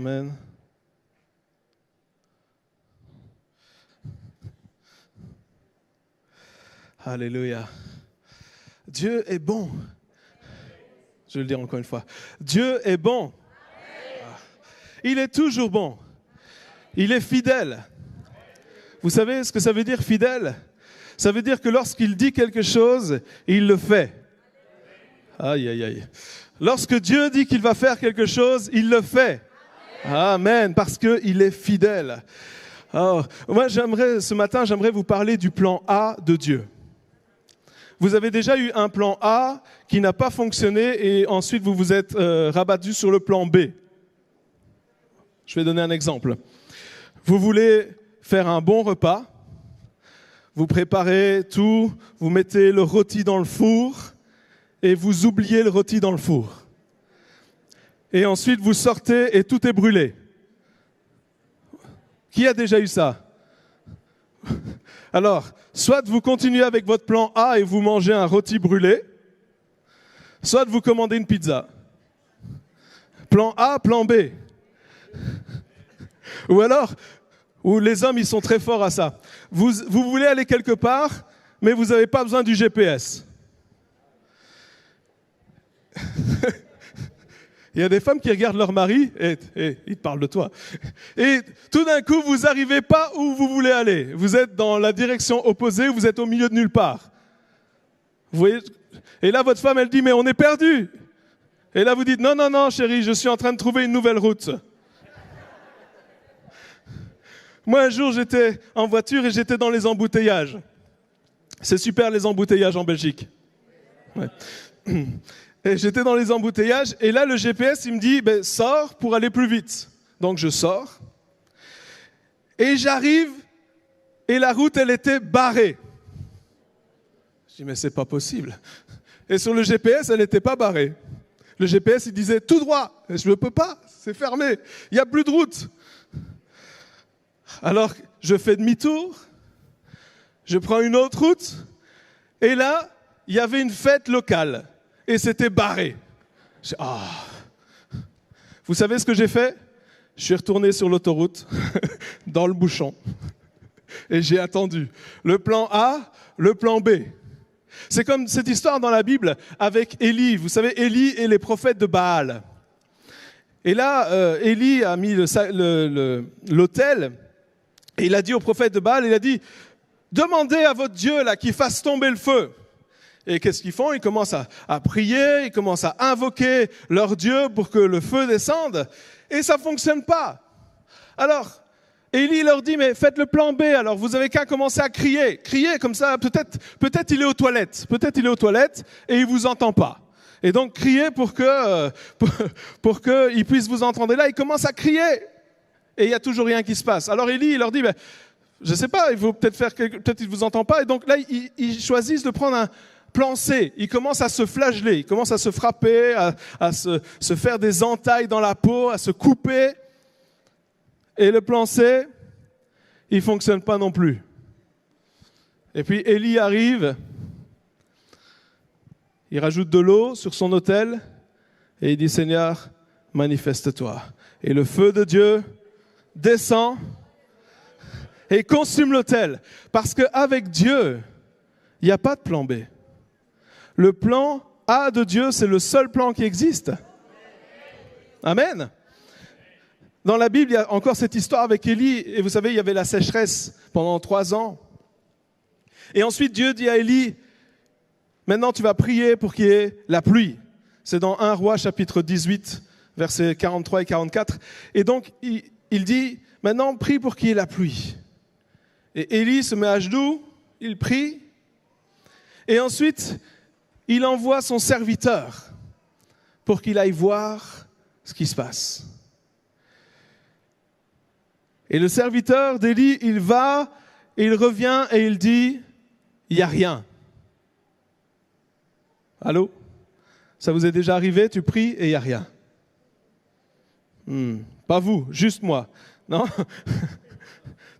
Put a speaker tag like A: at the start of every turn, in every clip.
A: Amen. Alléluia. Dieu est bon. Je vais le dire encore une fois. Dieu est bon. Il est toujours bon. Il est fidèle. Vous savez ce que ça veut dire fidèle? Ça veut dire que lorsqu'il dit quelque chose, il le fait. Aïe, aïe, aïe. Lorsque Dieu dit qu'il va faire quelque chose, il le fait. Amen, parce qu'il est fidèle. Alors, moi, ce matin, j'aimerais vous parler du plan A de Dieu. Vous avez déjà eu un plan A qui n'a pas fonctionné et ensuite vous vous êtes rabattu sur le plan B. Je vais donner un exemple. Vous voulez faire un bon repas, vous préparez tout, vous mettez le rôti dans le four et vous oubliez le rôti dans le four. Et ensuite vous sortez et tout est brûlé. Qui a déjà eu ça? Alors, soit vous continuez avec votre plan A et vous mangez un rôti brûlé, soit vous commandez une pizza. Plan A, plan B. Ou alors, où les hommes, ils sont très forts à ça. Vous voulez aller quelque part, mais vous n'avez pas besoin du GPS. Il y a des femmes qui regardent leur mari et ils parlent de toi. Et tout d'un coup, vous n'arrivez pas où vous voulez aller. Vous êtes dans la direction opposée, vous êtes au milieu de nulle part. Vous voyez? Et là, votre femme, elle dit, mais on est perdu. Et là, vous dites, non, non, non, chérie, je suis en train de trouver une nouvelle route. Moi, un jour, j'étais en voiture et j'étais dans les embouteillages. C'est super, les embouteillages en Belgique. Ouais. Et j'étais dans les embouteillages et là, le GPS, il me dit, sors pour aller plus vite. Donc, je sors et j'arrive et la route, elle était barrée. Je dis, mais c'est pas possible. Et sur le GPS, elle n'était pas barrée. Le GPS, il disait tout droit. Et je ne peux pas, c'est fermé. Il n'y a plus de route. Alors, je fais demi-tour, je prends une autre route, et là, il y avait une fête locale, et c'était barré. Vous savez ce que j'ai fait? Je suis retourné sur l'autoroute, dans le bouchon, et j'ai attendu. Le plan A, le plan B. C'est comme cette histoire dans la Bible avec Élie. Vous savez, Élie et les prophètes de Baal. Et là, Élie a mis l'autel, et il a dit au prophète de Baal, il a dit, demandez à votre Dieu là qu'il fasse tomber le feu. Et qu'est-ce qu'ils font? Ils commencent à prier, ils commencent à invoquer leur Dieu pour que le feu descende. Et ça ne fonctionne pas. Alors, Élie leur dit, mais faites le plan B. Alors, vous avez qu'à commencer à crier. Crier comme ça, peut-être il est aux toilettes. Peut-être il est aux toilettes et il ne vous entend pas. Et donc, crier pour qu'il puisse vous entendre. Et là, il commence à crier. Et il n'y a toujours rien qui se passe. Alors Élie, il leur dit, je ne sais pas, il faut peut-être faire peut-être il ne vous entend pas. Et donc là, ils choisissent de prendre un plan C. Ils commencent à se flageller, ils commencent à se frapper, à se faire des entailles dans la peau, à se couper. Et le plan C, il ne fonctionne pas non plus. Et puis Élie arrive, il rajoute de l'eau sur son autel et il dit, Seigneur, manifeste-toi. Et le feu de Dieu descend et consume l'autel. Parce qu'avec Dieu, il n'y a pas de plan B. Le plan A de Dieu, c'est le seul plan qui existe. Amen. Dans la Bible, il y a encore cette histoire avec Élie. Et vous savez, il y avait la sécheresse pendant 3 ans. Et ensuite, Dieu dit à Élie, maintenant tu vas prier pour qu'il y ait la pluie. C'est dans 1 Roi chapitre 18, versets 43 et 44. Et donc, il dit, maintenant, prie pour qu'il y ait la pluie. Et Élie se met à genoux, il prie, et ensuite, il envoie son serviteur pour qu'il aille voir ce qui se passe. Et le serviteur d'Élie, il va, et il revient, et il dit, il n'y a rien. Allô? Ça vous est déjà arrivé? Tu pries et il n'y a rien. Pas vous, juste moi. Non?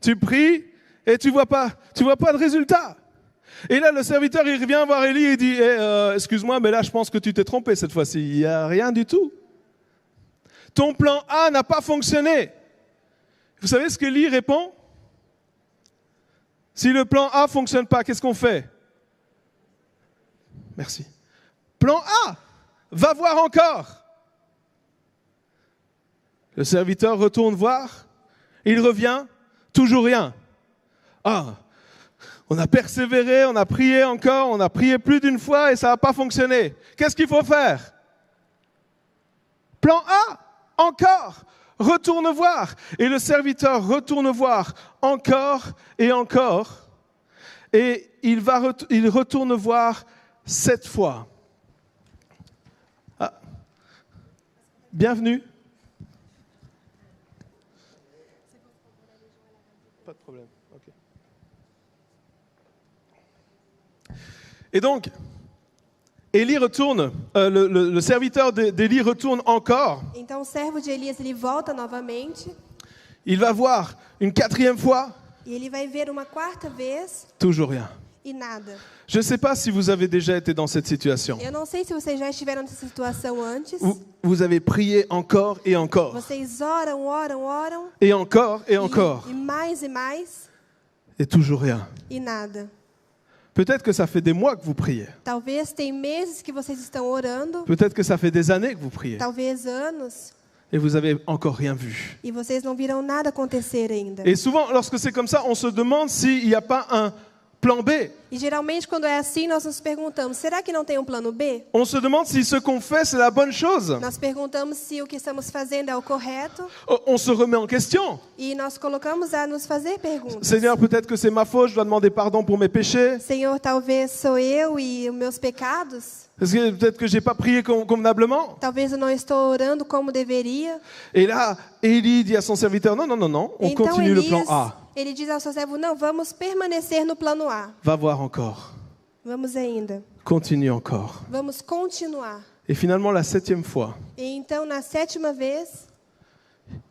A: Tu pries et tu vois pas de résultat. Et là, le serviteur, il revient voir Élie et dit, excuse-moi, mais là, je pense que tu t'es trompé cette fois-ci. Il n'y a rien du tout. Ton plan A n'a pas fonctionné. Vous savez ce qu'Élie répond? Si le plan A ne fonctionne pas, qu'est-ce qu'on fait? Merci. Plan A, va voir encore. Le serviteur retourne voir, il revient, toujours rien. Ah, on a persévéré, on a prié encore, on a prié plus d'une fois et ça n'a pas fonctionné. Qu'est-ce qu'il faut faire? Plan A, encore, retourne voir. Et le serviteur retourne voir encore et encore. Et il retourne voir 7 fois. Ah. Bienvenue. Pas de problème. Okay. Et donc, Élie retourne, le serviteur d'Élie retourne encore.
B: Então o servo de Elias ele volta novamente.
A: Il va voir une 4e fois.
B: E ele vai ver uma quarta vez.
A: Toujours rien.
B: E nada.
A: Je ne sais pas si vous avez déjà été dans cette situation.
B: Eu não sei se vocês já estiveram nessa situação antes.
A: Vous avez prié encore et encore.
B: Vocês oram, oram, oram.
A: Et encore et encore.
B: E mais e mais.
A: Et toujours rien.
B: E nada.
A: Peut-être que ça fait des mois que vous priez.
B: Talvez tem meses que vocês estão orando.
A: Peut-être que ça fait des années que vous priez.
B: Talvez anos.
A: Et vous avez encore rien vu.
B: E vocês não viram nada acontecer ainda.
A: Et souvent, lorsque c'est comme ça, on se demande s'il n'y a pas un plan B.
B: E geralmente quando é assim, nós nos perguntamos, será que não tem um plano B?
A: On se demande si ce qu'on fait, c'est la bonne chose.
B: Nós perguntamos se o que estamos fazendo é o correto.
A: On se remet en question.
B: E nós colocamos a nos fazer perguntas.
A: Seigneur, peut-être que c'est ma faute, je dois demander pardon pour mes péchés.
B: Senhor, talvez sou eu e os meus pecados.
A: Peut-être que je n'ai pas prié convenablement.
B: Talvez eu não estou orando como deveria.
A: Et là, Élie dit à son serviteur, non, on
B: Então,
A: continue le plan
B: Elias,
A: A.
B: ele diz ao seu servo, não, vamos permanecer no plano A.
A: Va voir encore.
B: Vamos ainda.
A: Continue encore.
B: Vamos continuar.
A: Et finalement, la 7e fois,
B: E então, na 7ª vez,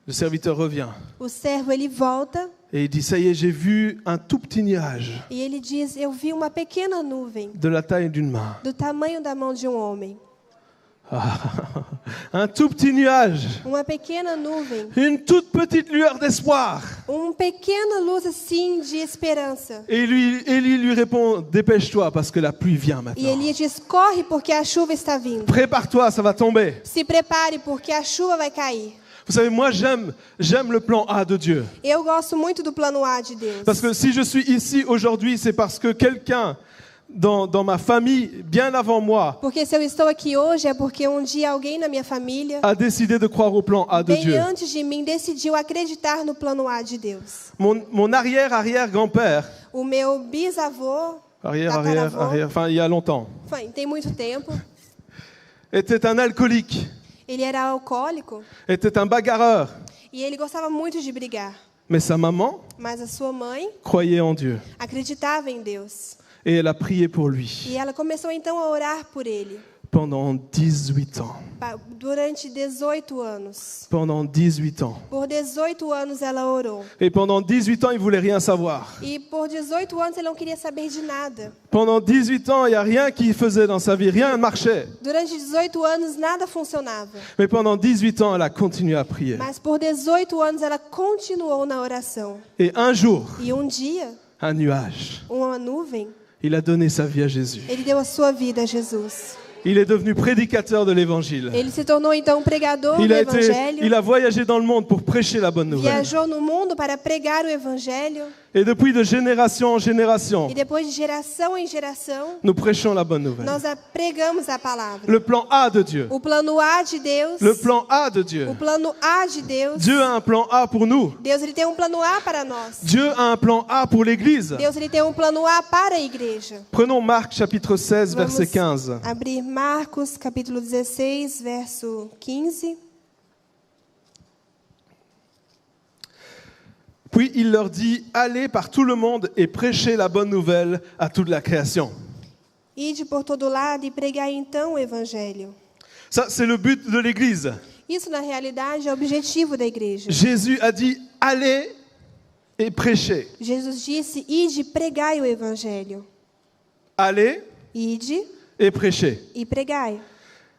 A: le serviteur revient.
B: o servo ele volta
A: Et il dit, ça y est, j'ai vu un tout petit nuage
B: e ele diz, eu vi uma pequena nuvem
A: de la taille d'une main.
B: do tamanho da mão de um homem.
A: Un tout petit nuage.
B: Uma pequena nuvem.
A: Une toute petite lueur d'espoir.
B: Pequena luz assim de esperança.
A: Et Élie lui répond, dépêche-toi parce que la pluie vient
B: E
A: maintenant.
B: Elias diz, corre porque a chuva está vindo.
A: Prépare-toi, ça va tomber.
B: Se prepare porque a chuva vai cair.
A: Vous savez, moi j'aime le plan A de Dieu.
B: Eu gosto muito do plano A de Deus.
A: Parce que si je suis ici aujourd'hui, c'est parce que quelqu'un dans ma famille, bien avant moi,
B: Porque se eu estou aqui hoje é porque um dia alguém na minha família,
A: a décidé de croire au plan A de
B: bem
A: Dieu.
B: antes de mim, decidiu acreditar no plano A de Deus.
A: Mon arrière-arrière-grand-père,
B: O meu bisavô,
A: arrière, enfin il y a longtemps,
B: tem muito tempo,
A: était un alcoolique,
B: ele era alcoólico
A: était un bagarreur.
B: e ele gostava muito de brigar.
A: Mais sa maman
B: Mas a sua mãe
A: croyait en Dieu
B: acreditava em Deus.
A: et elle a prié pour lui
B: E ela começou então a orar por ele.
A: pendant 18 ans.
B: Durante 18 anos.
A: Pendant 18 ans.
B: Por 18 anos ela orou.
A: Et pendant 18 ans, il ne voulait rien savoir.
B: E por 18 anos ele não queria saber de nada.
A: Pendant 18 ans, il n'y a rien qui faisait dans sa vie, rien ne marchait.
B: Durante 18 anos nada funcionava.
A: Mais pendant 18 ans, elle a continué à prier.
B: Mas por 18 anos ela continuou na oração.
A: Et un jour,
B: E um dia,
A: un nuage,
B: uma nuvem,
A: il a donné sa vie à Jésus.
B: ele deu a sua vida a Jesus.
A: Il est devenu prédicateur de l'évangile.
B: Ele se tornou então um pregador do evangelho.
A: Il a voyagé dans le monde pour prêcher la bonne nouvelle.
B: Viajou no mundo para pregar o evangelho.
A: Et depuis de génération en génération,
B: E depois de geração em geração,
A: nous prêchons la bonne nouvelle.
B: nós pregamos a palavra.
A: Le plan A de Dieu.
B: O plano A de Deus.
A: Le plan A de Dieu.
B: O plano A de Deus.
A: Dieu a un plan A pour nous.
B: Deus ele tem um plano A para nós.
A: Dieu a un plan A pour l'Église.
B: Deus ele tem um plano A para a igreja.
A: Prenons Marc chapitre 16, verset 15.
B: Abrir Marcos capítulo 16, verso 15.
A: Puis il leur dit, allez par tout le monde et prêchez la bonne nouvelle à toute la création.
B: Ide por todo lado e pregai então o evangelho.
A: Ça, c'est le but de l'Église.
B: Isso na realidade é o objetivo da igreja.
A: Jésus a dit, allez et prêchez.
B: Jesus disse, ide pregai o evangelho.
A: Allez
B: Ide
A: et prêchez.
B: e pregai.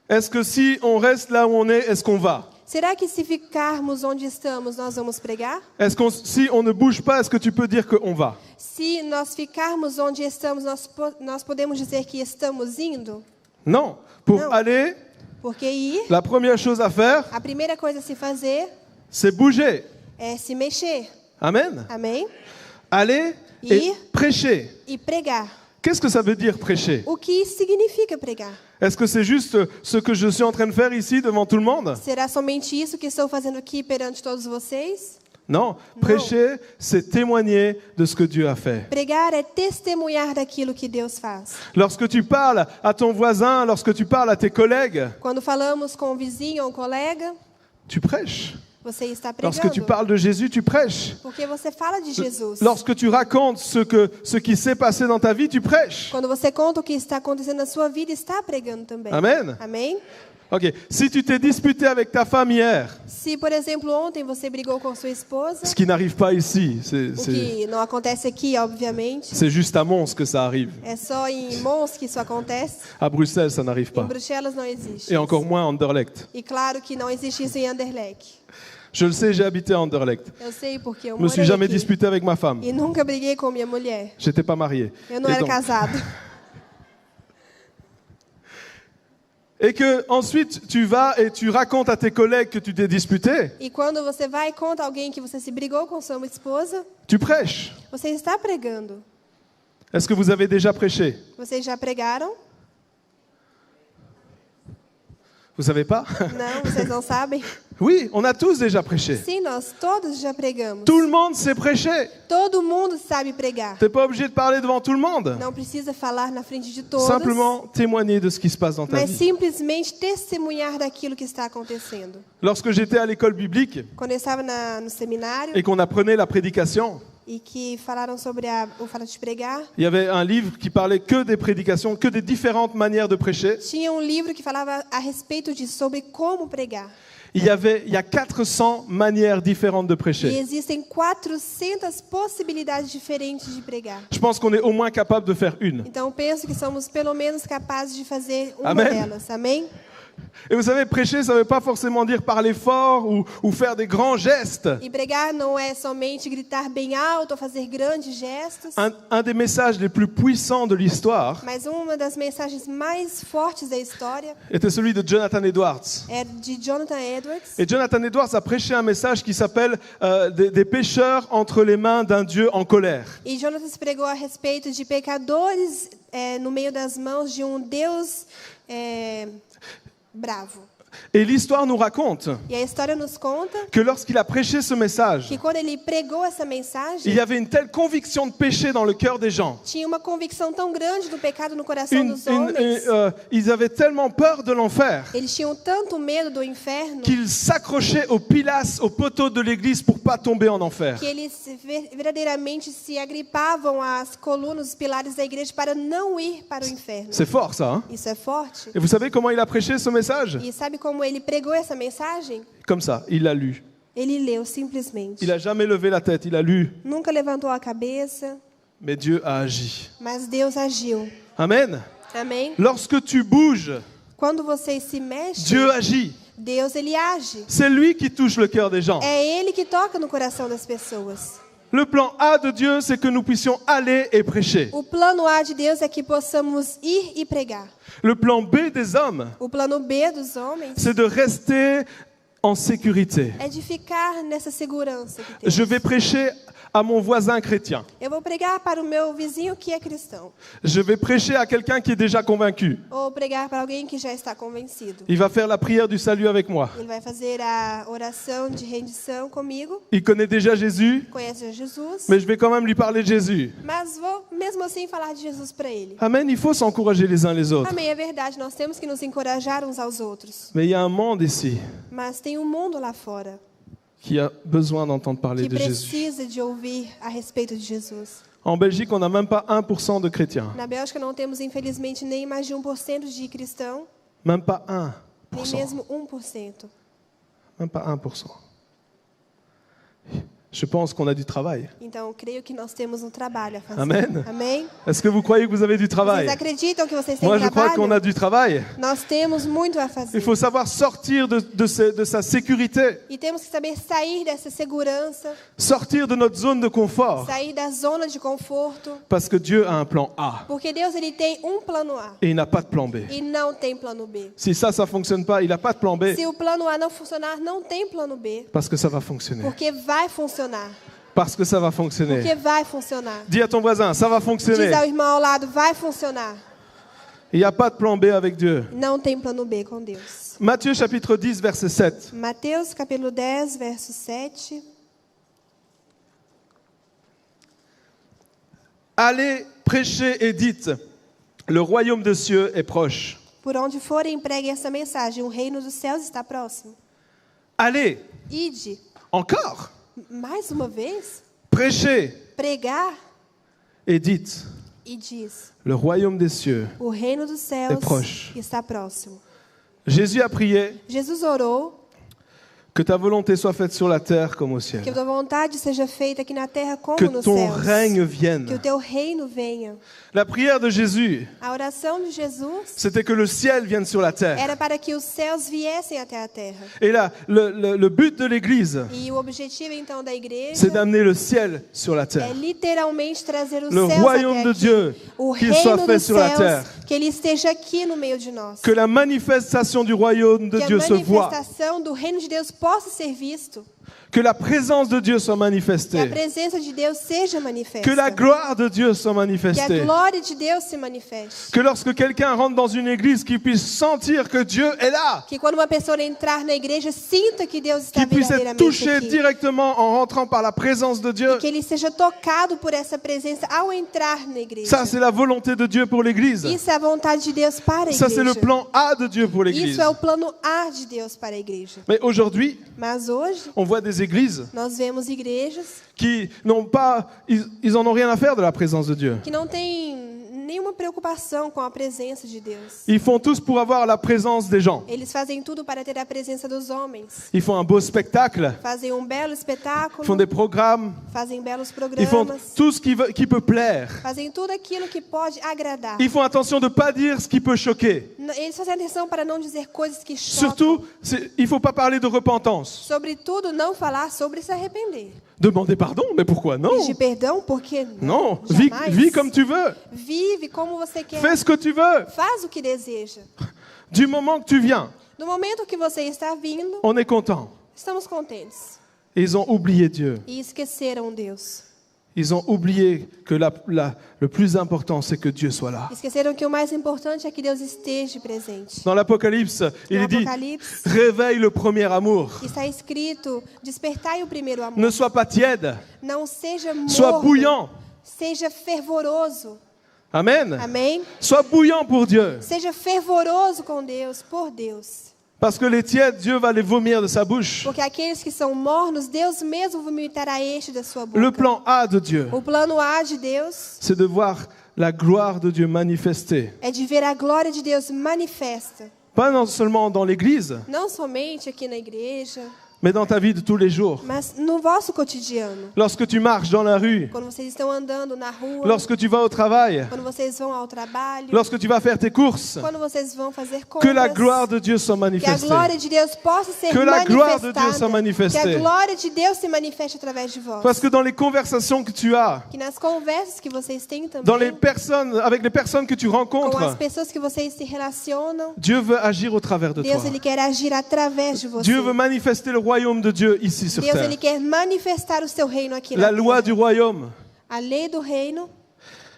A: Est-ce que si on reste là où on est, est-ce qu'on va?
B: Será que se ficarmos onde estamos, nós vamos pregar?
A: Si on ne bouge pas, est-ce que tu peux dire qu'on va?
B: Se nós ficarmos onde estamos, nós podemos dizer que estamos indo?
A: Non. Pour
B: Non.
A: aller,
B: Porque ir,
A: la première chose à faire,
B: a primeira coisa a se fazer
A: c'est bouger.
B: é se mexer.
A: Amen.
B: Amém?
A: Aller et
B: Ir.
A: prêcher.
B: E pregar.
A: Qu'est-ce que ça veut dire prêcher?
B: O que isso significa pregar?
A: Est-ce que c'est juste ce que je suis en train de faire ici devant tout le monde?
B: Será somente isso que estou fazendo aqui perante todos vocês?
A: Non. Prêcher, c'est témoigner de ce que Dieu a fait.
B: Pregar é testemunhar daquilo que Deus faz.
A: Lorsque tu parles à ton voisin, lorsque tu parles à tes collègues,
B: Quando falamos com um vizinho ou um colega,
A: tu prêches.
B: você está
A: Lorsque tu
B: pregando.
A: parles de Jésus, tu prêches.
B: Porque você fala de Jesus.
A: Lorsque tu racontes ce qui s'est passé dans ta vie, tu prêches.
B: Quando você conta o que está acontecendo na sua vida, está pregando também.
A: Amen.
B: Amém?
A: Ok. Si tu t'es disputé avec ta femme hier,
B: Se, por exemplo, ontem você brigou com sua esposa,
A: ce qui n'arrive pas ici,
B: o que não acontece aqui, obviamente,
A: c'est juste à Mons que ça arrive.
B: é só em Mons que isso acontece.
A: À Bruxelles, ça n'arrive
B: Em
A: pas.
B: Bruxelas não existe.
A: Et encore moins à Anderlecht.
B: E claro que não existe isso em Anderlecht.
A: Je le sais, j'ai habité à Anderlecht.
B: Eu sei porque eu
A: Je me suis
B: morei
A: jamais
B: aqui.
A: disputé avec ma femme.
B: E nunca briguei com minha mulher.
A: J'étais pas marié.
B: Eu não
A: Et
B: era
A: donc-
B: casado.
A: Et que ensuite tu vas et tu racontes à tes collègues que tu t'es disputé,
B: E quando você vai e conta a alguém que você se brigou com sua esposa,
A: tu prêches.
B: você está pregando.
A: Est-ce que vous avez déjà prêché?
B: Vocês já pregaram?
A: Vous savez pas?
B: Não, vocês não sabem?
A: Oui, on a tous déjà prêché.
B: Sim, nós todos já pregamos.
A: Tout le monde sait prêcher.
B: Todo mundo sabe pregar.
A: T'es pas obligé de parler devant tout le monde.
B: Não precisa falar na frente de todos,
A: Simplement témoigner de ce qui se passe dans ta
B: mas
A: vie.
B: simplesmente testemunhar daquilo que está acontecendo.
A: Lorsque j'étais à l'école biblique
B: Quando eu estava no seminário
A: et qu'on apprenait la prédication,
B: e que falaram sobre o fato de pregar,
A: il y avait un livre qui parlait que des prédications, que des différentes manières de prêcher.
B: tinha livro que falava a respeito disso, sobre como pregar.
A: Il y a 400 manières différentes de
B: E
A: prêcher.
B: existem 400 possibilidades diferentes de pregar.
A: Je pense qu'on est au moins capable de faire une.
B: Então, eu penso que somos pelo menos capazes de fazer uma
A: Amém.
B: delas. Amém?
A: Et vous savez, prêcher, ça ne veut pas forcément dire parler fort ou faire des grands gestes.
B: E pregar não é somente gritar bem alto ou fazer grandes gestos,
A: Un des messages les plus puissants de l'histoire
B: mas uma das mensagens mais fortes da história
A: était celui de Jonathan Edwards.
B: é de Jonathan Edwards.
A: Et Jonathan Edwards a prêché un message qui s'appelle des pécheurs entre les mains d'un Dieu en colère.
B: E Jonathan pregou a respeito de pecadores no meio das mãos de Deus bravo.
A: Et l'histoire nous raconte
B: E a história nos conta
A: que lorsqu'il a prêché ce message,
B: que quando ele pregou essa
A: il
B: mensagem,
A: y avait une telle conviction de péché dans le cœur des gens.
B: tinha uma convicção tão grande do pecado no coração dos homens.
A: Ils avaient tellement peur de l'enfer
B: Eles tinham tanto medo do inferno
A: qu'ils s'accrochaient aux pilastres, aux poteaux de l'église pour pas tomber en enfer.
B: que eles verdadeiramente se agripavam às colunas, os pilares da igreja para não ir para o inferno.
A: C'est fort ça, hein?
B: Isso é forte.
A: Et vous savez comment il a prêché ce message?
B: E sabe como ele pregou essa mensagem?
A: Comme ça, il l'a lu.
B: Ele leu simplesmente.
A: Il a jamais levé la tête, il a lu,
B: Nunca levantou a cabeça,
A: mais Dieu a agi.
B: mas Deus agiu.
A: Amen.
B: Amém?
A: Lorsque tu bouges,
B: Quando vocês se mexem,
A: Dieu agit.
B: Deus ele age.
A: C'est lui qui touche le cœur des gens.
B: É ele que toca no coração das pessoas.
A: Le plan A de Dieu, c'est que nous puissions aller et prêcher.
B: O plano A de Deus é que possamos ir e pregar.
A: Le plan B des hommes,
B: O plano B dos homens
A: c'est de rester en sécurité.
B: é de ficar nessa segurança que temos.
A: Je vais prêcher à mon voisin chrétien.
B: Eu vou pregar para o meu vizinho que é cristão.
A: Je vais prêcher à quelqu'un qui est déjà convaincu.
B: Ou pregar para alguém que já está convencido.
A: Il va faire la prière du salut avec moi.
B: Ele vai fazer a oração de rendição comigo.
A: Il connaît déjà Jésus,
B: Conhece Jesus.
A: mais je vais quand même lui parler de Jésus.
B: Mas vou mesmo assim falar de Jesus para ele.
A: Amen, il faut s'encourager les uns les autres.
B: Amém, é verdade. Nós temos que nos encorajar uns aos outros.
A: Mais il y a un monde ici
B: Mas tem um mundo lá fora
A: qui a besoin d'entendre parler
B: que
A: de Jésus.
B: precisa de ouvir a respeito de Jesus.
A: En Belgique, on n'a même pas 1% de chrétiens.
B: Na Bélgica não temos, infelizmente, nem mais de 1% de cristão,
A: Même pas
B: nem
A: 1%.
B: mesmo 1%.
A: Même pas 1%. Je pense qu'on a du travail.
B: Então, eu creio que nós temos um trabalho a fazer.
A: Amen.
B: Amém?
A: Est-ce que vous croyez que vous avez du travail?
B: Vocês acreditam que vocês têm
A: Moi, je crois
B: trabalho?
A: qu'on a du travail.
B: Nós temos muito a fazer.
A: Il faut savoir sortir de sa sécurité,
B: E temos que saber sair dessa segurança,
A: sortir de notre zone de confort,
B: sair da zona de conforto,
A: parce que Dieu a un plan A
B: porque Deus ele tem um plano A
A: et il n'a pas de plan B.
B: e não tem plano B.
A: Si ça fonctionne pas, il n'a pas de plan B,
B: Se o plano A não funcionar, não tem plano B,
A: parce que ça va fonctionner.
B: porque vai funcionar.
A: Parce que ça va
B: Porque
A: fonctionner.
B: vai funcionar.
A: Dis à ton voisin, ça va
B: Diz
A: fonctionner.
B: ao irmão ao lado, vai funcionar.
A: Il n'y a pas de plan B avec Dieu.
B: Não tem plano B com Deus.
A: Matthieu chapitre 10, verset 7.
B: Mateus capítulo 10, verso 7.
A: Allez, prêchez et dites, le royaume des cieux est proche.
B: Por onde forem, preguem essa mensagem. O reino dos céus está próximo.
A: Allez,
B: Ide,
A: encore,
B: mais uma vez,
A: prêchez
B: pregar
A: et dites,
B: e diz:
A: le royaume des cieux.
B: o reino dos céus
A: É proche.
B: está próximo.
A: Jésus a prié
B: Jesus orou
A: que ta volonté soit faite sur la terre comme au
B: que a
A: ciel.
B: tua vontade seja feita aqui na terra como
A: Que
B: nos
A: ton
B: céus.
A: règne
B: Que o
A: vienne.
B: teu reino venha.
A: La prière de Jésus,
B: A oração de Jesus
A: c'était que le ciel vienne sur la terre.
B: era para que os céus viessem até a terra.
A: Et là, le but de l'Église,
B: E o objetivo então da igreja
A: c'est d'amener le ciel sur la
B: é
A: terre.
B: literalmente trazer os
A: Le
B: céus
A: royaume
B: até
A: de
B: aqui.
A: Dieu,
B: O
A: qu'il soit
B: reino
A: fait
B: dos
A: sur la
B: céus,
A: terre.
B: que ele esteja aqui no meio de nós.
A: Que la manifestation du royaume de
B: Que a
A: Dieu se voit.
B: manifestação do reino de Deus possa ser visto.
A: Que la présence de Dieu soit
B: Que a
A: manifestée.
B: presença de Deus seja manifesta.
A: Que la gloire de Dieu soit
B: Que a
A: manifestée.
B: glória de Deus se manifeste.
A: Que lorsque quelqu'un rentre dans une église, qu'il puisse sentir que Dieu est là.
B: Que quando uma pessoa entrar na igreja, sinta que Deus está
A: Qu'il puisse être
B: verdadeiramente
A: touché
B: aqui.
A: directement en rentrant par la présence de Dieu.
B: E que ele seja tocado por essa presença ao entrar na igreja.
A: Ça, c'est la volonté de Dieu pour l'église.
B: Isso é a vontade de Deus para a
A: Ça, c'est le
B: igreja.
A: plan A de Dieu pour l'église.
B: Isso é o plano A de Deus para a igreja.
A: Mais aujourd'hui,
B: Mas hoje,
A: on voit des églises
B: nós vemos igrejas
A: qui n'ont pas, ils en ont rien à faire de la présence de Dieu.
B: que não têm nenhuma preocupação com a presença de Deus.
A: Ils font tous pour avoir la présence des gens.
B: Eles fazem tudo para ter a presença dos homens.
A: Ils font un beau spectacle,
B: Fazem belo espetáculo,
A: ils font des programmes,
B: fazem belos
A: ils font
B: programas,
A: tout ce qui peut plaire.
B: fazem tudo aquilo que pode agradar.
A: Ils font attention de ne pas dire ce qui peut choquer.
B: Eles fazem atenção para não dizer coisas que chocam.
A: Surtout, il ne faut pas parler de repentance.
B: Sobretudo, não falar sobre se arrepender.
A: Demander pardon, mais pourquoi non?
B: Pedir perdão, porque
A: Non,
B: jamais.
A: vis comme tu veux.
B: Vive como você quer.
A: Fais ce que tu veux.
B: Faz o que deseja.
A: Du moment que tu viens,
B: No momento que você está vindo,
A: on est content.
B: estamos contentes.
A: Ils ont oublié Dieu.
B: E esqueceram Deus.
A: Ils ont oublié que le plus important, c'est que Dieu soit là.
B: Esqueceram que o mais importante é que Deus esteja presente.
A: Dans l'Apocalypse, il
B: No
A: est dit,
B: Apocalipse
A: réveille le premier amour.
B: está escrito: despertai o primeiro amor.
A: Ne sois pas tiède,
B: Não seja
A: sois
B: morno,
A: bouillant.
B: seja fervoroso.
A: Amen.
B: Amém?
A: Sois bouillant pour Dieu.
B: Seja fervoroso com Deus, por Deus.
A: Parce que les tièdes, Dieu va les vomir de sa bouche.
B: Porque aqueles que são mornos, Deus mesmo vomitará este da sua boca.
A: Le plan A de Dieu,
B: O plano A de Deus
A: c'est de voir la gloire de Dieu manifestée.
B: é de ver a glória de Deus manifesta.
A: Pas seulement dans l'église,
B: Não somente aqui na igreja,
A: mais dans ta vie de tous les jours.
B: mas no vosso cotidiano.
A: Lorsque tu marches dans la rue,
B: Quando vocês estão andando na rua,
A: lorsque tu vas au travail,
B: quando vocês vão ao trabalho,
A: lorsque tu vas faire tes courses,
B: quando vocês vão fazer
A: que
B: compras.
A: la gloire de Dieu soit
B: Que a
A: manifestée.
B: glória de Deus possa ser
A: Que la gloire de
B: manifestada.
A: Dieu soit manifestée.
B: Que a glória de Deus se manifeste através de vós.
A: Parce que dans les conversations que tu as,
B: Que nas conversas que vocês têm também,
A: dans les personnes, avec les personnes que tu
B: com as
A: rencontres,
B: pessoas que vocês se relacionam,
A: Dieu veut agir au travers de
B: Deus
A: toi.
B: ele quer agir através de você.
A: Dieu veut manifester le royaume de Dieu ici sur
B: Deus
A: terre.
B: ele quer manifestar o seu reino aqui
A: La
B: na
A: loi
B: terra.
A: du royaume.
B: A lei do reino.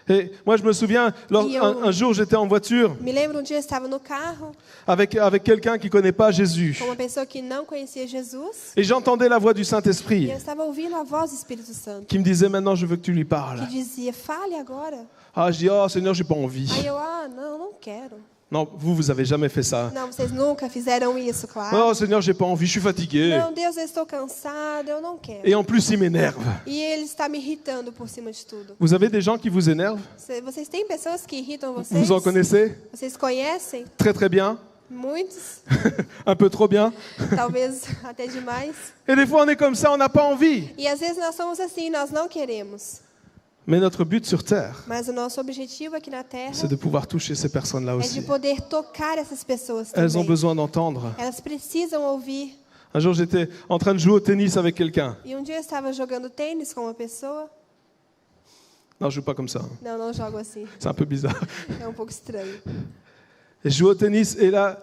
A: Et moi, je me souviens, un jour, j'étais en voiture
B: Me lembro dia eu estava no carro
A: avec quelqu'un qui ne connaît pas Jésus.
B: com uma pessoa que não conhecia Jesus
A: Et j'entendais la voix du
B: e
A: Saint-Esprit
B: eu estava ouvindo a voz do Espírito Santo
A: qui me disait, maintenant, je veux que tu lui parles.
B: que dizia: fale agora.
A: Ah, je dis, oh Seigneur, j'ai pas envie.
B: Aí eu: não quero.
A: Non, vous avez jamais fait ça.
B: Não, vocês nunca fizeram isso, claro.
A: Oh Seigneur, j'ai pas envie, je suis fatigué.
B: Não, Deus, eu estou cansado, eu não quero.
A: Et en plus, il m'énerve.
B: E ele está me irritando por cima de tudo.
A: Vous avez des gens qui vous énervent?
B: Vocês têm pessoas que irritam vocês?
A: Vous en connaissez?
B: Vocês conhecem?
A: Très très bien.
B: Muitos,
A: Un peu trop bien.
B: talvez até demais.
A: Et des fois, on est comme ça, on n'a pas envie.
B: E às vezes nós somos assim, nós não queremos.
A: Mais notre but sur Terre,
B: Mas o nosso objetivo aqui na Terra
A: c'est de pouvoir toucher ces personnes-là
B: é de
A: aussi.
B: poder tocar essas pessoas
A: Elles ont
B: também.
A: besoin d'entendre.
B: Elas precisam ouvir.
A: Un jour, j'étais en train de jouer au tennis avec quelqu'un.
B: E dia eu estava jogando tênis com uma pessoa.
A: Non, je joue pas comme ça.
B: Não, não jogo assim.
A: C'est un peu bizarre.
B: É pouco estranho.
A: Et je joue au tennis et là,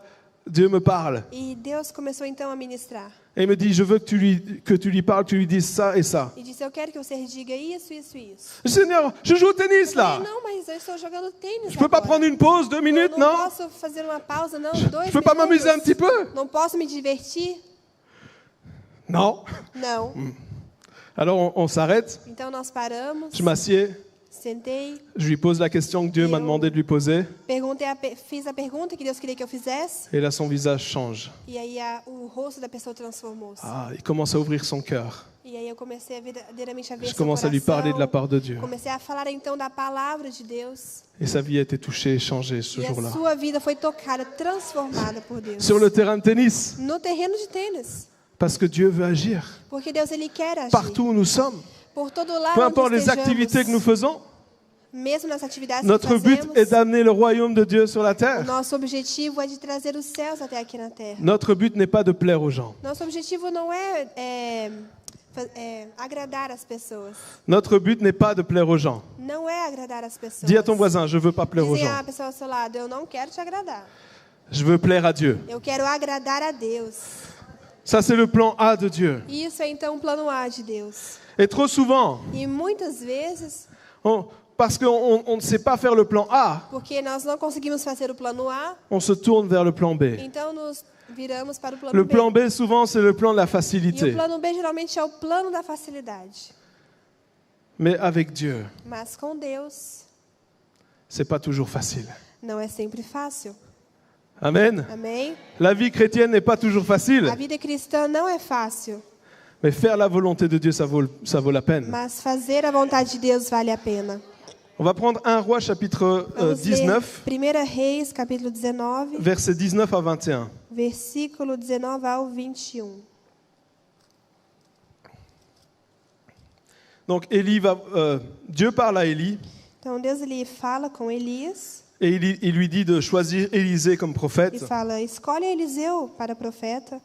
A: Dieu me parle.
B: E Deus começou então a ministrar.
A: Et il me dit, je veux que tu lui parles, que tu lui dises ça et ça.
B: E disse, eu quero que você diga isso, isso e isso.
A: Seigneur, je joue au tennis
B: Eu
A: là.
B: falei, não, mas eu estou jogando tênis
A: Je peux pas
B: agora.
A: prendre une pause, 2 minutes,
B: Eu não
A: non?
B: posso fazer uma pausa, não,
A: Je
B: 2
A: peux pas m'amuser un petit
B: minutos.
A: peu?
B: Não posso me divertir?
A: Non.
B: Não.
A: Alors on s'arrête,
B: Então nós paramos,
A: je m'assieds,
B: sentei,
A: je lui pose la question que Dieu m'a demandé de lui poser.
B: fiz a pergunta que Deus queria que eu fizesse.
A: Et là, son visage change.
B: E aí o rosto da pessoa transformou-se.
A: Ah, il commence à ouvrir son cœur.
B: E aí eu comecei verdadeiramente a ver
A: Je
B: seu
A: commence à lui parler de la part de Dieu.
B: Comecei a falar então da palavra de Deus.
A: Et sa vie a été touchée et changée ce
B: E a
A: jour-là.
B: sua vida foi tocada, transformada por Deus.
A: Sur le terrain de tennis,
B: No terreno de tênis.
A: parce que Dieu veut agir.
B: Porque Deus ele quer agir.
A: Partout où nous sommes,
B: Por todo lado
A: peu
B: onde
A: importe les
B: estejamos,
A: activités que nous faisons,
B: mesmo nas atividades
A: notre
B: que
A: but
B: fazemos,
A: est d'amener le royaume de Dieu sur la
B: o
A: terre.
B: nosso objetivo é de trazer os céus até aqui na terra.
A: Notre but n'est pas de plaire aux gens.
B: Nosso objetivo não é agradar as pessoas.
A: Notre but n'est pas de plaire aux gens.
B: Não é agradar as pessoas.
A: Dis à ton voisin, je veux pas plaire aux
B: Dizem
A: gens.
B: a pessoa ao seu lado, eu não quero te agradar.
A: Je veux plaire à Dieu.
B: Eu quero agradar a Deus.
A: Ça, c'est le plan A de Dieu.
B: Isso é então o plano A de Deus.
A: Et trop souvent,
B: E muitas vezes,
A: parce qu'on ne sait pas faire le plan A,
B: porque nós não conseguimos fazer o plano A,
A: on se tourne vers le plan B.
B: então nos viramos para o plano
A: Le
B: B.
A: plan B, souvent, c'est le plan de la
B: E o
A: facilité.
B: plano B geralmente é o plano da facilidade.
A: Mais avec Dieu,
B: Mas com Deus,
A: c'est pas toujours facile.
B: não é sempre fácil.
A: Amen.
B: Amém?
A: La vie chrétienne n'est pas toujours facile.
B: A vida cristã não é fácil,
A: Mais faire la volonté de Dieu, ça vaut la peine.
B: mas fazer a vontade de Deus vale a pena.
A: On va prendre 1 Roi chapitre
B: Vamos
A: 19,
B: ler 1 Reis, capítulo 19,
A: versets 19 à 21.
B: versículo 19 ao 21.
A: Donc Dieu parle à Élie
B: Então Deus ele fala com Elias
A: et il lui dit de choisir Élisée comme
B: e
A: prophète.
B: fala, escolhe Eliseu para profeta.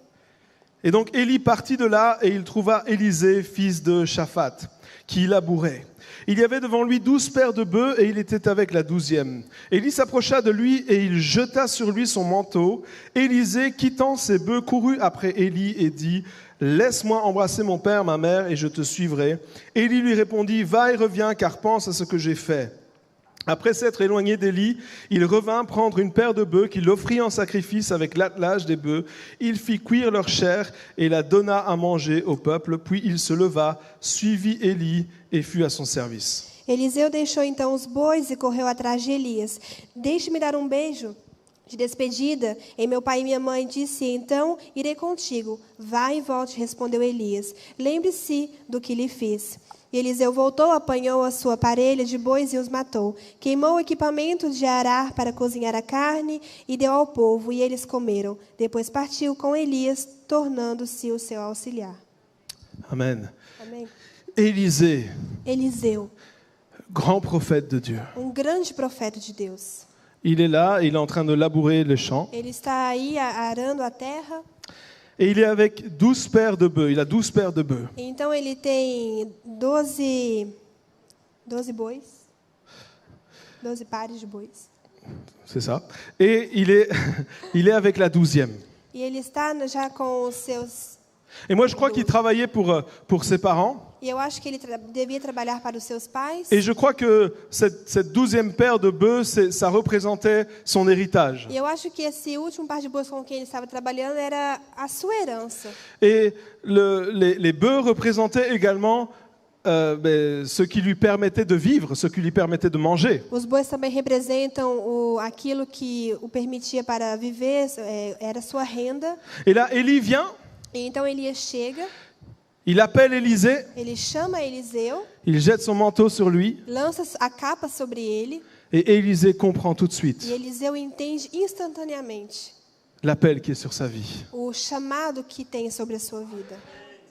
A: Et donc Élie partit de là et il trouva Élisée, fils de Shaphat, qui labourait. Il y avait devant lui 12 paires de bœufs et il était avec la 12e. Élie s'approcha de lui et il jeta sur lui son manteau. Élisée, quittant ses bœufs, courut après Élie et dit « Laisse-moi embrasser mon père, ma mère, et je te suivrai. » Élie lui répondit « Va et reviens, car pense à ce que j'ai fait. » Après s'être éloigné d'Élie, il revint prendre une paire de bœufs qu'il offrit en sacrifice avec l'attelage des bœufs. Il fit cuire leur chair et la donna à manger au peuple. Puis il se leva, suivit Élie et fut à son service.
B: Eliseu deixou então os bois e correu atrás de Elias. Deixe-me dar beijo de despedida em meu pai e minha mãe, disse, então irei contigo. Vá e volte, respondeu Elias. Lembre-se do que lhe fiz. E Eliseu voltou, apanhou a sua parelha de bois e os matou. Queimou o equipamento de arar para cozinhar a carne e deu ao povo, e eles comeram. Depois partiu com Elias, tornando-se o seu auxiliar.
A: Amen.
B: Amém.
A: Élisée,
B: Eliseu,
A: grand prophète de Dieu.
B: grande profeta de Deus.
A: Il est là, il est en train de labourer le champ.
B: Ele está aí arando a terra.
A: Et il est avec 12 paires de bœufs. Il a 12 paires de bœufs.
B: Então ele tem 12 bois. 12 pares de bois.
A: C'est ça. Et il est avec la 12e.
B: E ele está já com os seus...
A: Et moi, je crois qu'il travaillait pour ses parents.
B: E eu acho que ele devia trabalhar para os seus pais.
A: Et je crois que cette 12e paire de bœufs, ça représentait son héritage.
B: E eu acho que esse último par de bois com quem ele estava trabalhando era a sua herança.
A: Et les bœufs représentaient également ce qui lui permettait de vivre, ce qui lui permettait de manger.
B: Os bois também representam aquilo que o permitia para viver, era sua renda.
A: Et là, Élie vient,
B: E então Elias chega,
A: il appelle Élisée,
B: ele chama Eliseu,
A: il jette son manteau sur lui,
B: lança a capa sobre ele,
A: et Élisée comprend tout de suite.
B: e Eliseu entende instantaneamente.
A: l'appel qui est sur sa vie.
B: o chamado que tem sobre a sua vida.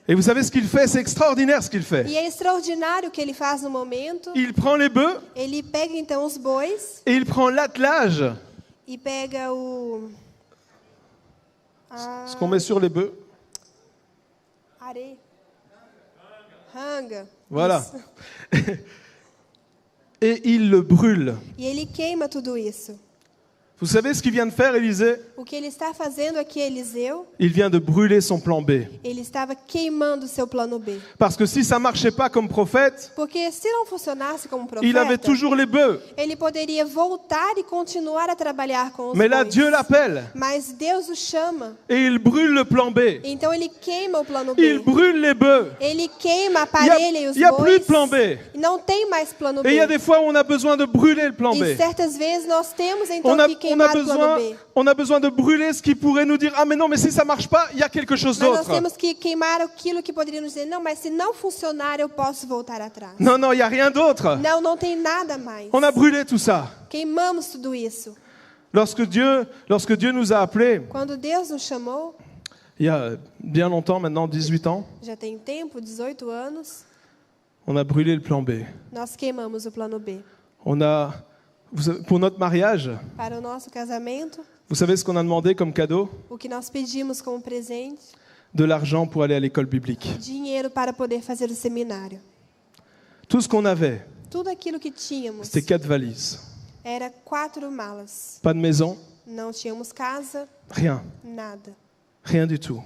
A: Et vous savez ce qu'il fait? C'est extraordinaire ce qu'il fait.
B: E é extraordinário o que ele faz no momento.
A: Il prend les bœufs
B: Ele pega então os bois
A: et il prend l'attelage,
B: e pega
A: ce qu'on met sur les bœufs.
B: areia, ranga.
A: Voilà.
B: Isso.
A: Et il le brûle.
B: E ele queima tudo isso.
A: Vous savez ce qu'il vient de faire, Élisée?
B: O que ele está fazendo aqui, Eliseu,
A: Il vient de brûler son plan B.
B: ele estava queimando o seu plano B.
A: Parce que si ça marchait pas comme prophète,
B: Porque se não funcionasse como
A: il avait
B: profeta,
A: toujours les bœufs.
B: ele poderia voltar e continuar a trabalhar com os
A: Mais là,
B: bois.
A: Dieu l'appelle
B: Mas Deus o chama.
A: et il brûle le plan B.
B: Então ele queima o plano
A: Il
B: B.
A: brûle les bœufs.
B: Ele queima a parelha e os
A: Il y a
B: bois.
A: plus de plan B.
B: E não tem mais plano B.
A: Et il y a des fois où on a besoin de brûler le plan
B: E
A: B.
B: certas vezes nós temos então
A: On a,
B: que
A: on, a
B: queimar o plano B.
A: on a besoin de brûler ce qui pourrait nous dire « Ah mais non, mais si ça marche pas, il y a quelque chose
B: Mas nós
A: d'autre.
B: temos que queimar aquilo que poderia nos dizer, não, mas se não funcionar, eu posso voltar atrás. »
A: Non, non, il n'y a rien d'autre.
B: Não, não tem nada mais.
A: On a brûlé tout ça.
B: Queimamos tudo isso.
A: Lorsque Dieu nous a appelés,
B: Quando Deus nos chamou,
A: il y a bien longtemps maintenant, 18 ans,
B: já tem tempo, 18 anos,
A: on a brûlé le plan B.
B: nós queimamos o plano B.
A: On a, vous savez, pour notre mariage,
B: Para o nosso casamento,
A: vous savez ce qu'on a demandé comme cadeau?
B: o que nós pedimos como presente,
A: De l'argent pour aller à l'école biblique.
B: dinheiro para poder fazer o seminário.
A: Tout ce qu'on avait,
B: Tudo aquilo que tínhamos
A: c'était 4 valises.
B: era 4 malas.
A: Pas de maison,
B: Não tínhamos casa,
A: rien,
B: nada.
A: rien du tout.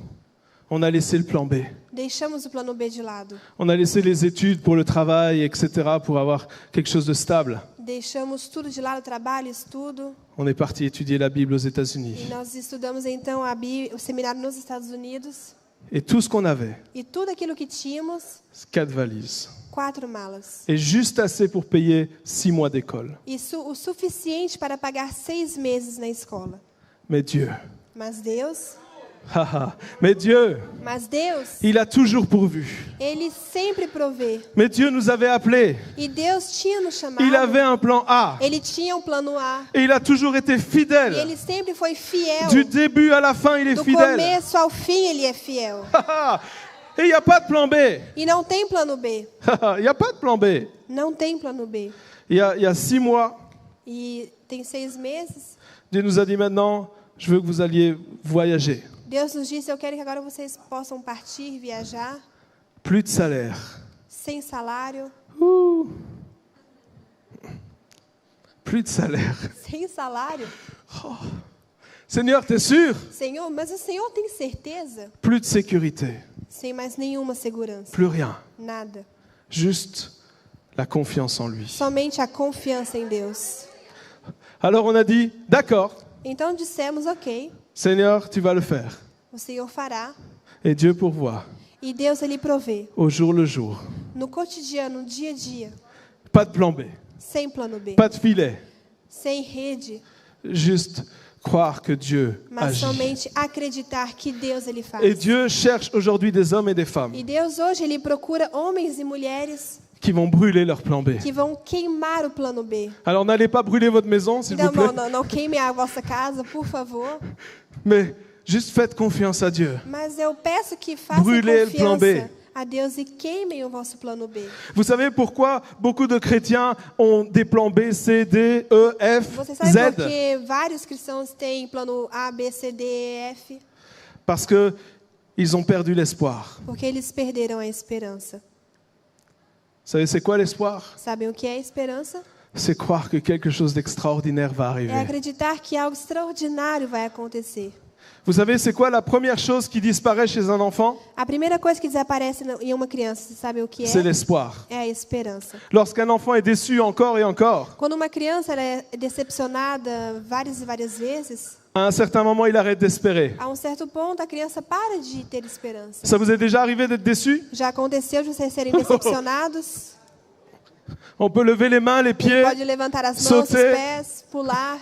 A: On a laissé le plan B.
B: Deixamos o plano B de lado.
A: On a laissé les études pour le travail, etc., pour avoir quelque chose de stable.
B: Deixamos tudo de lado, trabalho, estudo.
A: On est parti étudier la Bible aux
B: E
A: États-Unis.
B: nós estudamos então o seminário nos Estados Unidos.
A: Et tout ce qu'on avait,
B: E tudo aquilo que tínhamos,
A: c'est 4 valises.
B: 4 malas.
A: Et juste assez pour payer 6 mois d'école.
B: Isso o suficiente para pagar 6 meses na escola.
A: Mais Dieu,
B: Mas Deus,
A: mais Dieu, il a toujours pourvu.
B: Ele sempre provê.
A: Mais Dieu nous avait appelés.
B: E Deus tinha nos chamado.
A: Il avait un plan A.
B: Ele tinha um plano A.
A: Et il a toujours été
B: E
A: fidèle.
B: Ele sempre foi fiel.
A: Du début à la fin, il est
B: Do
A: fidèle.
B: começo ao fim, Ele é fiel.
A: Et il n'y a pas de plan B.
B: E não tem plano B.
A: Il n'y a pas de plan B.
B: Não tem plano B.
A: Il y a 6 mois,
B: E tem 6 meses.
A: Dieu nous a dit maintenant, je veux que vous alliez voyager.
B: Deus nos disse, eu quero que agora vocês possam partir, viajar,
A: Plus de salaire.
B: sem salário.
A: Plus de salaire.
B: Sem salário?
A: Seigneur, t'es sûr?
B: Senhor, mas o Senhor tem certeza?
A: Plus de sécurité.
B: Sem mais nenhuma segurança.
A: Plus rien.
B: Nada.
A: Juste la confiance en lui.
B: Somente a confiança em Deus.
A: Alors on a dit, d'accord,
B: Então dissemos, ok,
A: Seigneur, tu vas le faire.
B: o Senhor fará.
A: Et Dieu pourvoit
B: E Deus, Ele provê.
A: au jour le jour.
B: No cotidiano, no dia a dia.
A: Pas de plan B,
B: Sem plano B.
A: pas de filet.
B: Sem rede.
A: Juste croire que Dieu
B: Mas
A: agit.
B: somente acreditar que Deus, Ele faz.
A: Et Dieu cherche aujourd'hui des hommes et des femmes
B: E Deus hoje, Ele procura homens e mulheres
A: qui vont brûler leur plan B.
B: que vão queimar o plano B.
A: Alors n'allez pas brûler votre maison, s'il vous
B: Não,
A: plaît,
B: não queime a vossa casa, por favor.
A: mais juste faites confiance à Dieu.
B: Mas eu peço que façam
A: Brûlez le plan B.
B: confiança a Deus e queimem o vosso plano B.
A: Vous savez pourquoi beaucoup de chrétiens ont des plans B, C, D, E, F,
B: Você sabe
A: Z?
B: por que vários cristãos têm plano A, B, C, D, E, F?
A: Parce que ils ont perdu l'espoir.
B: Porque eles perderam a esperança.
A: Vous savez, c'est quoi l'espoir?
B: Sabem o que é esperança?
A: C'est croire que quelque chose d'extraordinaire va
B: É
A: arriver.
B: acreditar que algo extraordinário vai acontecer.
A: Vous savez, c'est quoi la première chose qui disparaît chez un enfant?
B: A primeira coisa que desaparece em uma criança, você sabe o que
A: C'est
B: é?
A: l'espoir.
B: É a esperança.
A: Lorsqu'un enfant est déçu encore et encore,
B: Quando uma criança ela é decepcionada várias e várias vezes,
A: à un certain moment, il arrête d'espérer.
B: a um certo ponto a criança para de ter esperança.
A: Ça vous est déjà arrivé d'être déçu?
B: Já aconteceu de vocês serem decepcionados?
A: On peut lever les mains, les pieds.
B: Pode levantar as mãos, os
A: Sauter.
B: pés, pular.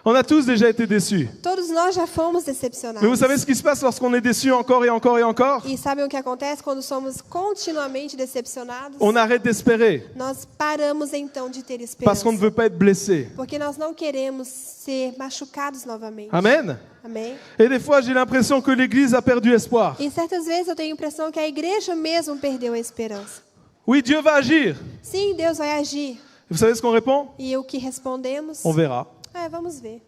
A: On a tous déjà été déçus.
B: Todos nós já fomos decepcionados.
A: Mais vous savez ce qui se passe lorsqu'on est déçu encore et encore et encore?
B: E sabem o que acontece quando somos continuamente decepcionados?
A: On arrête d'espérer
B: Nós paramos então de ter
A: parce qu'on ne
B: esperança.
A: veut pas être blessé.
B: Porque nós não queremos ser machucados novamente.
A: Amen.
B: Amém?
A: Et des fois, j'ai l'impression que l'Église a perdu espoir.
B: E certas vezes eu tenho a impressão que a igreja mesmo perdeu a esperança.
A: Oui, Dieu va agir.
B: Sim, Deus vai agir.
A: Vous savez ce qu'on répond?
B: E o que respondemos?
A: On verra.
B: Vamos ver.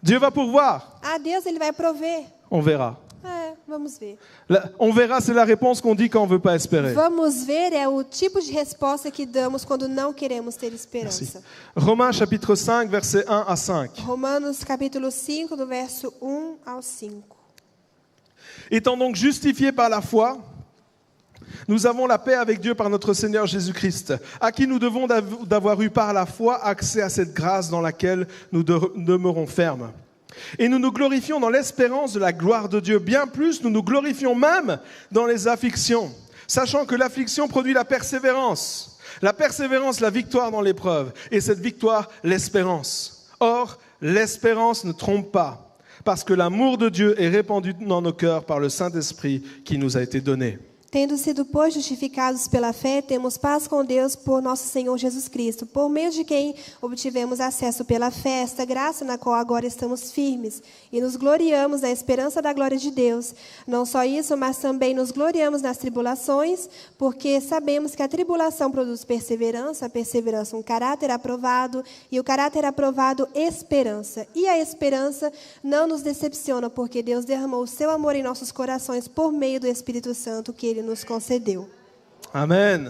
A: Dieu va pourvoir.
B: Deus ele vai prover.
A: On verra.
B: Vamos ver.
A: On verra, c'est la réponse qu'on dit quand on ne veut pas espérer.
B: Vamos ver é o tipo de resposta que damos quando não queremos ter
A: Merci.
B: esperança.
A: Romains chapitre 5, versets 1 à 5.
B: Romanos capítulo 5, do verso 1 ao 5.
A: Étant donc justifiés par la foi, nous avons la paix avec Dieu par notre Seigneur Jésus-Christ, à qui nous devons d'avoir eu par la foi accès à cette grâce dans laquelle nous demeurons fermes. Et nous nous glorifions dans l'espérance de la gloire de Dieu. Bien plus, nous nous glorifions même dans les afflictions, sachant que l'affliction produit la persévérance, la victoire dans l'épreuve, et cette victoire, l'espérance. Or, l'espérance ne trompe pas, parce que l'amour de Dieu est répandu dans nos cœurs par le Saint-Esprit qui nous a été donné.
B: Tendo sido, pois, justificados pela fé, temos paz com Deus por nosso Senhor Jesus Cristo, por meio de quem obtivemos acesso pela fé, esta graça na qual agora estamos firmes, e nos gloriamos na esperança da glória de Deus. Não só isso, mas também nos gloriamos nas tribulações, porque sabemos que a tribulação produz perseverança, a perseverança um caráter aprovado, e o caráter aprovado, esperança. E a esperança não nos decepciona, porque Deus derramou o seu amor em nossos corações por meio do Espírito Santo que Ele nos concedeu.
A: Amen.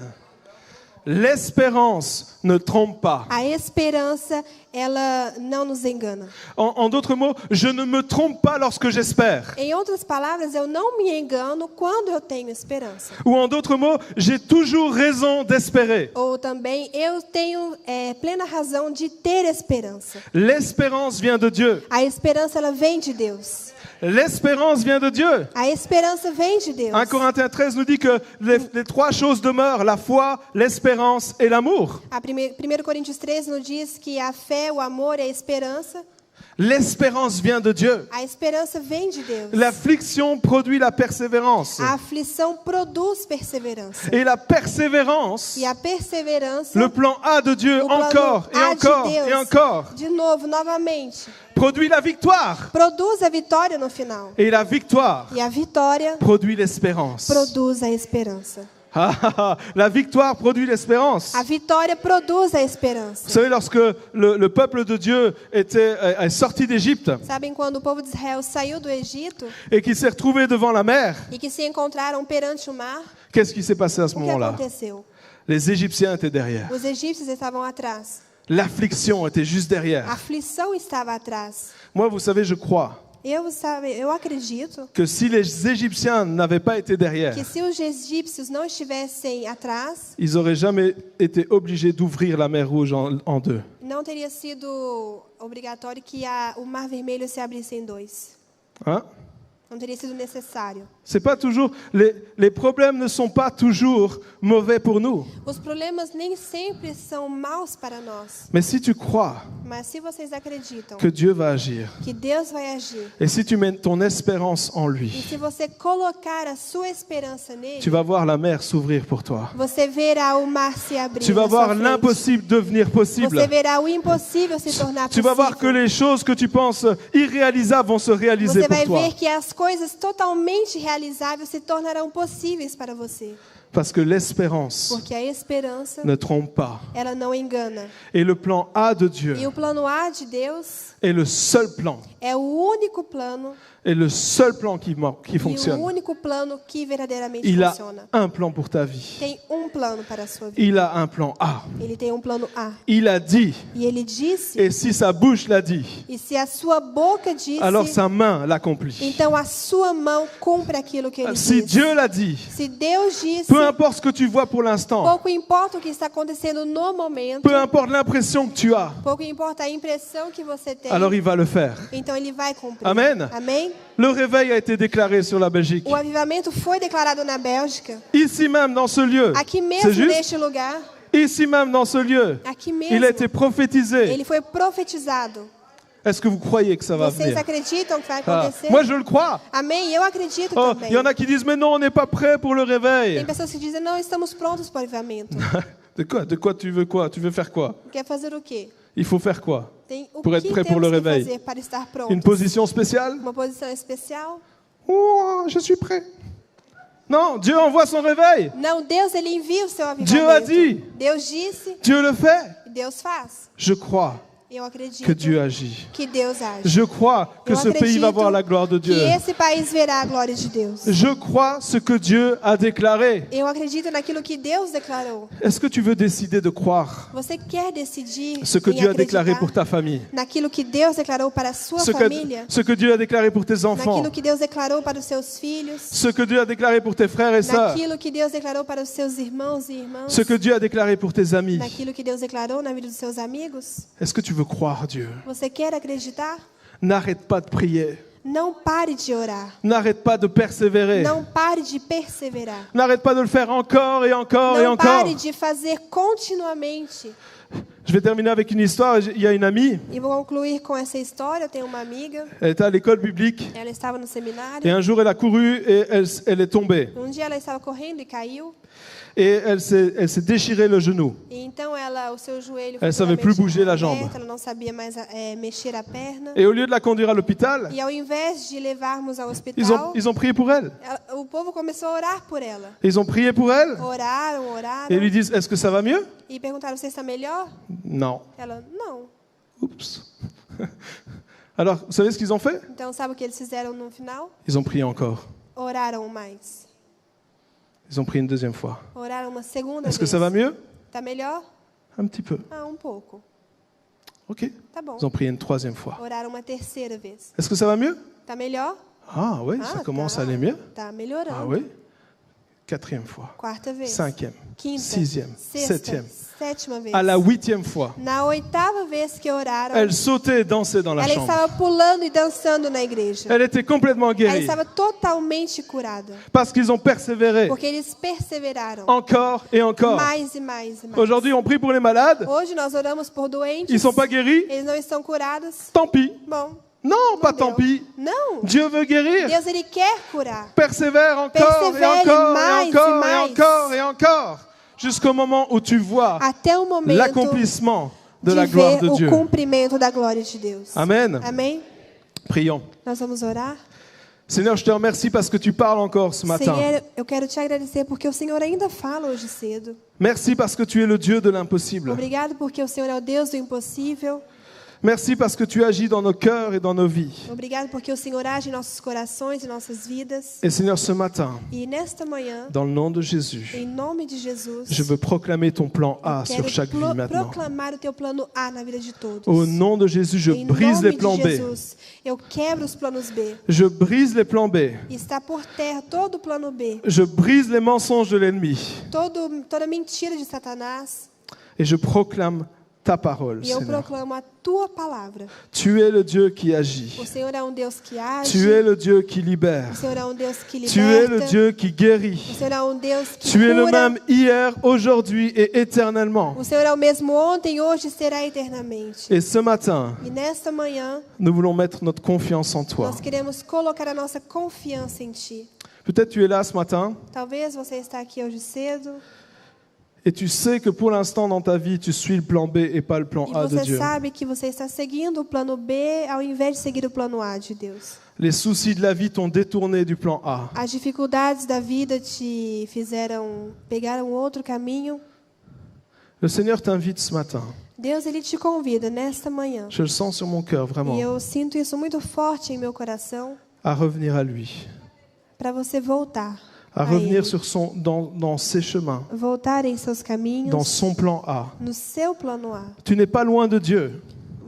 A: L'espérance ne trompe pas.
B: A esperança, ela não nos engana.
A: En d'autres mots, je ne me trompe pas lorsque j'espère.
B: Em outras palavras, eu não me engano quando eu tenho esperança.
A: Ou en d'autres mots, j'ai toujours raison d'espérer.
B: Ou também, eu tenho plena razão de ter esperança.
A: L'espérance vient de Dieu.
B: A esperança, ela vem de Deus.
A: L'espérance vient de Dieu.
B: A esperança vem de Deus.
A: 1 Corinthiens 13 nous dit que les trois choses demeurent, la foi, l'espérance et l'amour.
B: 1 Coríntios 13 nos diz que a fé, o amor e a esperança.
A: L'espérance vient de Dieu.
B: A esperança vem de Deus.
A: L'affliction produit la persévérance.
B: A aflição produz perseverança.
A: Et la persévérance,
B: E a perseverança,
A: le plan A de Dieu,
B: o plano
A: encore et
B: A de
A: encore
B: Deus,
A: et encore,
B: de novo, novamente,
A: produit la victoire.
B: produz a vitória no final.
A: Et la victoire
B: E a vitória
A: produit l'espérance.
B: produz a esperança.
A: La victoire produit l'espérance.
B: A vitória produz a esperança.
A: Vous savez, lorsque le peuple de Dieu est sorti d'Égypte
B: Sabem quando o povo de Israel saiu do Egito
A: et qu'il s'est retrouvé devant la mer,
B: e que se encontraram perante o mar,
A: qu'est-ce qui s'est passé à ce
B: o que
A: moment-là?
B: aconteceu?
A: Les Égyptiens étaient derrière.
B: Os egípcios estavam atrás.
A: L'affliction était juste
B: A
A: derrière.
B: aflição estava atrás.
A: Moi, vous savez, je crois
B: Eu acredito
A: que si les Égyptiens n'avaient pas été derrière,
B: que se os egípcios não estivessem atrás,
A: ils n'auraient jamais été obligés d'ouvrir la mer Rouge en deux.
B: não teria sido obrigatório que o Mar Vermelho se abrisse em dois.
A: Hein?
B: Não teria sido necessário.
A: C'est pas toujours, les problèmes ne sont pas toujours mauvais pour nous.
B: Os problemas nem sempre são maus para nós.
A: Mais si tu crois
B: Mas se vocês acreditam
A: que Dieu va agir,
B: que Deus vai agir,
A: et si tu mets ton espérance en
B: e
A: lui,
B: se você colocar a sua esperança nele,
A: tu vas voir la mer s'ouvrir pour toi.
B: você verá o mar se abrir.
A: Tu vas
B: na sua
A: voir
B: frente.
A: l'impossible devenir possible.
B: Você verá o impossível se tornar
A: Tu vas voir que
B: possível.
A: les choses que tu penses irréalisables vont se réaliser
B: Você
A: pour
B: vai
A: toi.
B: ver que as coisas totalmente realizáveis se tornarão possíveis para você.
A: Parce que l'espérance
B: Porque a esperança,
A: ne trompe pas.
B: ela não engana.
A: Et le plan A de Dieu
B: E o plano A de Deus
A: est le seul plan,
B: é o único plano
A: est le seul plan qui
B: e o
A: fonctionne.
B: único plano que verdadeiramente
A: Il a
B: funciona.
A: un plan pour ta vie.
B: Tem plano para a sua vida.
A: Il a un plan A.
B: Ele tem plano A.
A: Il a dit,
B: E ele disse,
A: et si sa bouche l'a dit,
B: e se a sua boca disse,
A: alors sa main l'accomplit.
B: então a sua mão cumpre aquilo que ele
A: Si
B: disse.
A: Dieu l'a dit,
B: Se Deus disse,
A: peu importe ce que tu vois pour l'instant,
B: pouco importa o que está acontecendo no momento,
A: peu importe l'impression que tu as,
B: pouco importa a impressão que você tem,
A: alors il va le faire.
B: então ele vai cumprir.
A: Amen.
B: Amém?
A: Le réveil a été déclaré sur la Belgique.
B: O avivamento foi declarado na Bélgica,
A: Ici même, dans ce lieu.
B: aqui
A: C'est
B: mesmo
A: juste?
B: neste lugar,
A: Ici même, dans ce lieu.
B: aqui
A: Il
B: mesmo.
A: a été prophétisé
B: Ele foi profetizado.
A: Est-ce que vous croyez que ça va
B: Vocês
A: venir?
B: acreditam que vai
A: Ah,
B: acontecer?
A: moi, je le crois.
B: Amém? Eu acredito
A: Oh,
B: também.
A: il y en a qui disent, mais non, on n'est pas prêt pour le
B: Tem
A: réveil.
B: pessoas que dizem, não estamos prontos para o avivamento.
A: De quoi tu veux quoi? Tu veux faire quoi?
B: Quer fazer o quê?
A: Il faut faire quoi?
B: Tem o
A: Pour être
B: que
A: prêt pour le
B: temos que
A: réveil.
B: fazer para estar
A: Une
B: prontos?
A: position spéciale?
B: Uma posição especial?
A: Oh, je suis prêt. Non, Dieu envoie son réveil.
B: Não, Deus ele envia o seu
A: Dieu a
B: avivamento.
A: dit.
B: Deus disse
A: Dieu le fait.
B: e Deus faz.
A: Je crois
B: Eu acredito
A: que Dieu agit.
B: que Deus age.
A: Je crois que
B: Eu
A: ce pays va voir la gloire de
B: que
A: Dieu.
B: esse país verá a glória de Deus.
A: Je crois ce que Dieu a déclaré.
B: Eu acredito naquilo que Deus declarou.
A: Est-ce que tu veux décider de croire
B: Você quer decidir
A: ce que
B: em
A: Dieu a déclaré
B: acreditar
A: pour ta famille?
B: naquilo que Deus declarou para a sua
A: Ce
B: família?
A: que Dieu a déclaré pour tes enfants?
B: Naquilo que Deus declarou para os seus filhos?
A: Ce que Dieu a déclaré pour tes frères et sœurs?
B: Naquilo que Deus declarou para os seus irmãos e irmãs?
A: Ce que Dieu a déclaré pour tes amis?
B: Naquilo que Deus declarou na vida dos seus amigos?
A: Est-ce que tu veux croire Dieu?
B: Você quer acreditar?
A: N'arrête pas de prier.
B: Não pare de orar.
A: N'arrête pas de persévérer.
B: Não pare de perseverar.
A: N'arrête pas de le faire encore et encore et
B: Não
A: encore.
B: pare de fazer continuamente.
A: Je vais terminer avec une histoire. Il y a une amie,
B: E vou concluir com essa história. Eu tenho uma amiga,
A: elle était à l'école biblique
B: ela estava no
A: et
B: seminário.
A: un jour elle a couru et elle est tombée.
B: Dia ela estava correndo e caiu.
A: Et elle s'est déchiré le genou.
B: E então o seu joelho
A: Elle savait plus bouger la jambe.
B: ela não sabia mais mexer a perna.
A: Et au lieu de la conduire à l'hôpital,
B: E ao invés de levarmos ao hospital,
A: ils ont prié pour elle.
B: o povo começou a orar por ela.
A: Ils ont prié pour elle
B: Oraram,
A: et
B: oraram.
A: lui disent, est-ce que ça va mieux?
B: E perguntaram, você está melhor?
A: Non.
B: Ela, não.
A: Oups. Alors, vous savez ce qu'ils ont fait?
B: Então, sabe o que eles fizeram no final?
A: Ils ont prié encore.
B: Oraram mais.
A: Ils ont prié une deuxième fois.
B: Oraram uma segunda
A: Est-ce que
B: vez.
A: ça va mieux?
B: Tá melhor?
A: Un petit peu.
B: Ah, pouco.
A: Ok.
B: Tá bom.
A: Ils ont prié une troisième fois.
B: Oraram uma terceira vez.
A: Est-ce que ça va mieux?
B: Tá melhor?
A: Ah oui, ça commence à aller mieux.
B: Tá melhorando.
A: Ah oui. Quatrième fois.
B: Quarta vez.
A: Cinquième.
B: Quinta.
A: Sixième.
B: Sexta.
A: Septième.
B: Sétima vez.
A: À la huitième fois,
B: Na oitava vez que oraram,
A: elle sautait et dansait dans la
B: ela
A: chambre.
B: estava pulando e dançando na igreja.
A: Elle était complètement
B: Ela
A: guérie
B: estava totalmente curada.
A: parce qu'ils ont persévéré
B: Porque eles perseveraram.
A: encore et encore.
B: Mais e mais e mais.
A: Aujourd'hui, on prie pour les malades.
B: Hoje nós oramos por doentes.
A: Ils ne sont pas guéris.
B: Eles não estão curados.
A: Tant pis.
B: Bom,
A: Non, pas tant
B: deu.
A: pis.
B: Não.
A: Dieu veut guérir.
B: Deus ele quer curar.
A: Persévère encore et
B: Persevere
A: encore
B: mais
A: et encore
B: e
A: et
B: mais.
A: encore et encore jusqu'au moment où tu vois
B: Até o momento
A: l'accomplissement de
B: de
A: la gloire
B: ver
A: de
B: o
A: Dieu.
B: cumprimento da glória de Deus.
A: Amen.
B: Amém?
A: Prions.
B: Nós vamos orar.
A: Seigneur, je te remercie parce que tu parles encore ce matin.
B: Senhor, eu quero te agradecer porque o Senhor ainda fala hoje cedo.
A: Merci parce que tu es le Dieu de l'impossible.
B: Obrigado porque o Senhor é o Deus do impossível.
A: Merci parce que tu agis dans nos cœurs et dans nos vies.
B: Obrigado porque o Senhor age em nossos corações e nossas vidas.
A: Et Seigneur, ce matin,
B: E nesta manhã,
A: dans le nom de Jésus,
B: em nome de Jesus,
A: je veux proclamer ton plan A
B: quero
A: sur chaque vie maintenant.
B: proclamar o teu plano A na vida de todos.
A: Au nom de Jésus, je
B: Em
A: brise
B: nome
A: les plans
B: de
A: B.
B: Jesus, eu quebro os planos B.
A: Je brise les plans B.
B: Está por terra todo o plano B.
A: Je brise les mensonges de l'ennemi.
B: Toda mentira de Satanás.
A: Et je proclame ta parole,
B: E eu
A: Seigneur.
B: proclamo a tua palavra.
A: Tu es le Dieu qui agit.
B: O Senhor é um Deus que age.
A: Tu es le Dieu qui libère.
B: O Senhor é um Deus que
A: Tu es le
B: liberta.
A: Dieu qui
B: O
A: guérit.
B: Senhor é um Deus que
A: Tu es le
B: cura.
A: même hier, aujourd'hui et éternellement.
B: O Senhor é o mesmo ontem, hoje e será eternamente.
A: Et ce matin,
B: E nesta manhã,
A: nous voulons mettre notre confiance en toi.
B: nós queremos colocar a nossa confiança em Ti.
A: Peut-être tu es là ce matin
B: Talvez você está aqui hoje cedo
A: et tu sais que pour l'instant dans ta vie, tu suis le plan B et pas le plan
B: e
A: A de
B: você
A: Dieu.
B: sabe que você está seguindo o plano B ao invés de seguir o plano A de Deus.
A: Les soucis de la vie t'ont détourné du plan A.
B: As dificuldades da vida te fizeram pegar um outro caminho.
A: Le Seigneur t'invite ce matin.
B: Deus ele te convida nesta manhã.
A: Je le sens sur mon cœur, vraiment,
B: E eu sinto isso muito forte em meu coração
A: à revenir à lui,
B: para você voltar.
A: à
B: a
A: revenir
B: Ele.
A: dans ses chemins,
B: Voltar em seus caminhos,
A: dans son plan A.
B: no seu plano A.
A: Tu n'es pas loin de Dieu,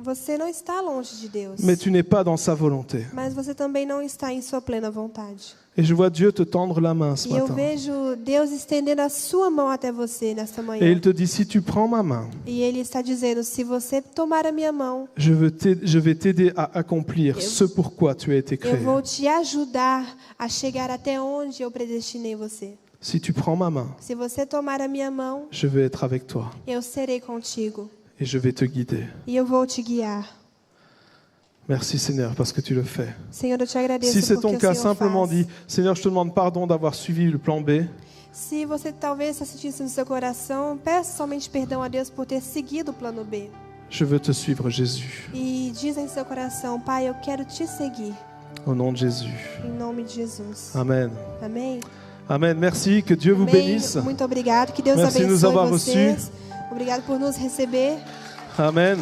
B: Você não está longe de Deus,
A: mais tu n'es pas dans sa volonté.
B: mas você também não está em sua plena vontade.
A: Et je vois Dieu te tendre la main ce
B: E eu
A: matin.
B: vejo Deus estendendo a sua mão até você nesta
A: Et
B: manhã.
A: il te dit, si tu prends ma main,
B: E Ele está dizendo, se você tomar a minha mão,
A: je vais t'aider à accomplir ce pourquoi tu as été
B: eu
A: créé.
B: vou te ajudar a chegar até onde eu predestinei você.
A: Si tu prends ma main,
B: Se você tomar a minha mão,
A: je vais être avec toi
B: eu serei contigo.
A: et je vais te guider.
B: E eu vou te guiar.
A: Merci Seigneur parce que tu le fais.
B: Senhor, eu te agradeço
A: Si c'est
B: porque
A: ton
B: o
A: cas,
B: Senhor
A: simplement
B: faz.
A: dis, Seigneur, je te demande pardon d'avoir suivi le plan B.
B: Se você talvez está sentindo isso no seu coração, peça somente perdão a Deus por ter seguido o plano B.
A: Je veux te suivre, Jésus.
B: E diz em seu coração, Pai, eu quero te seguir.
A: Au nom de Jésus.
B: Em nome de Jesus.
A: Amen.
B: Amém?
A: Amen. Merci. Que Dieu vous
B: Amém.
A: bénisse.
B: Muito obrigado. Que Deus
A: Merci de nous
B: abençoe
A: avoir
B: vocês. Obrigado por nos receber.
A: Amen.